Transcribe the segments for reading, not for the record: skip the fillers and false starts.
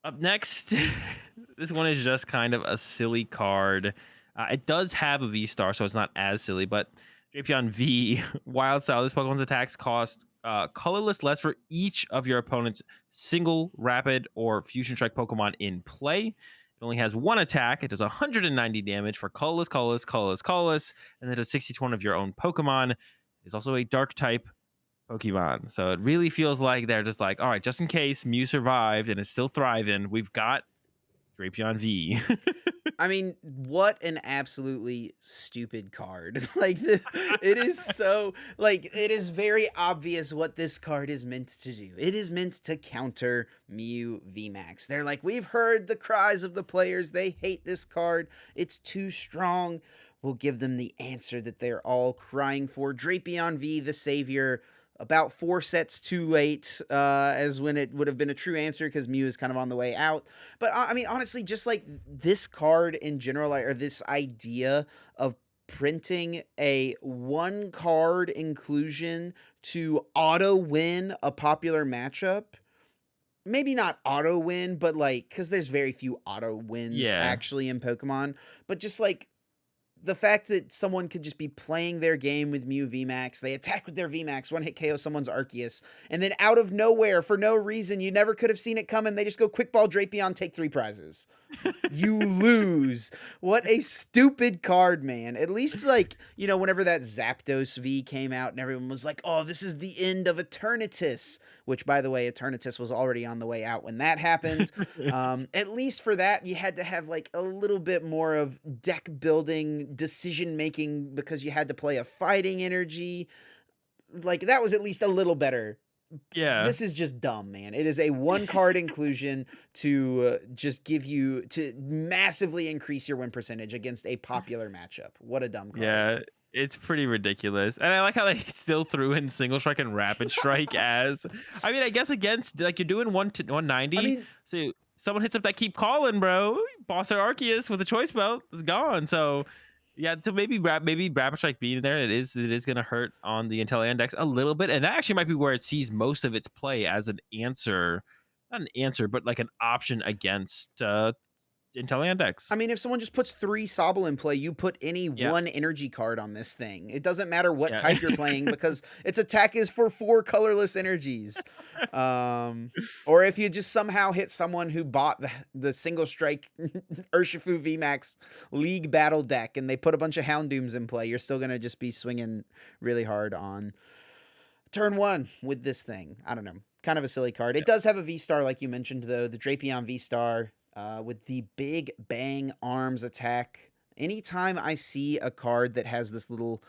Up next, this one is just kind of a silly card. It does have a V star, so it's not as silly, but Drapion V, Wild Style. This Pokemon's attacks cost colorless less for each of your opponent's single, rapid, or fusion strike Pokemon in play. It only has one attack. It does 190 damage for colorless, colorless, colorless, colorless, and it does 60 to one of your own Pokemon. It's also a dark type Pokemon. So it really feels like they're just like, all right, just in case Mew survived and is still thriving, we've got Drapion V. I mean, what an absolutely stupid card. It is so it is very obvious what this card is meant to do. It is meant to counter Mew VMAX. They're like, we've heard the cries of the players. They hate this card. It's too strong. We'll give them the answer that they're all crying for. Drapion V, the savior, about 4 sets too late, as when it would have been a true answer because Mew is kind of on the way out. But I mean, honestly, just like this card in general, or this idea of printing a one card inclusion to auto win a popular matchup. Maybe not auto win, but like, because there's very few auto wins Yeah. actually in Pokemon, but just like the fact that someone could just be playing their game with Mew VMAX, they attack with their VMAX, one hit KO someone's Arceus, and then out of nowhere, for no reason, you never could have seen it coming, they just go quick ball Drapion, take 3 prizes. You lose. What a stupid card, man. At least, like, whenever that Zapdos V came out and everyone was like, oh, this is the end of Eternatus, which, by the way, Eternatus was already on the way out when that happened. At least for that, you had to have, like, a little bit more of deck building, decision making, because you had to play a fighting energy. Like, that was at least a little better. Yeah. This is just dumb, man. It is a one card inclusion to just give you to massively increase your win percentage against a popular matchup. What a dumb card. Yeah. It's pretty ridiculous. And I like how they still threw in single strike and rapid strike as I mean, I guess against like you're doing 190. I mean, So someone hits up that keep calling, bro. Boss their Arceus with a choice belt is gone. So yeah, so maybe rapid strike being there, it is gonna hurt on the Intelliandex a little bit. And that actually might be where it sees most of its play as an answer, not an answer, but like an option against I Intelliandex. mean, if someone just puts 3 Sobble in play, you put any Yeah. one energy card on this thing. It doesn't matter what Yeah. type you're playing because its attack is for 4 colorless energies. Or if you just somehow hit someone who bought the single strike Urshifu VMAX League Battle deck and they put a bunch of Houndooms in play, you're still going to just be swinging really hard on turn 1 with this thing. I don't know. Kind of a silly card. It does have a V star, like you mentioned, though. The Drapion V star with the big bang arms attack. Anytime I see a card that has this little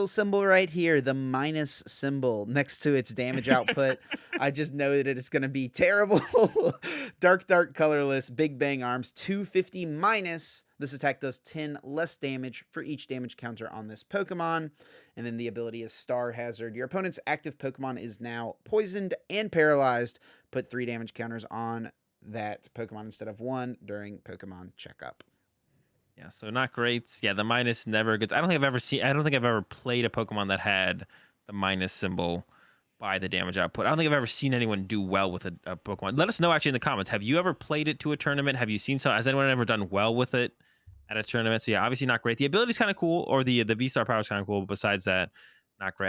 symbol right here, the minus symbol next to its damage output, I just know that it's going to be terrible. Dark, colorless, big bang arms, 250 minus. This attack does 10 less damage for each damage counter on this Pokemon. And then the ability is Star Hazard. Your opponent's active Pokemon is now poisoned and paralyzed. Put 3 damage counters on that Pokemon instead of 1 during Pokemon checkup. Yeah, so not great. Yeah, the minus never gets. I don't think I've ever played a Pokemon that had the minus symbol by the damage output. I don't think I've ever seen anyone do well with a Pokemon. Let us know actually in the comments. Have you ever played it to a tournament? Have you seen so? Has anyone ever done well with it at a tournament? So yeah, obviously not great. The ability's kind of cool, or the V Star power is kind of cool. But besides that, not great.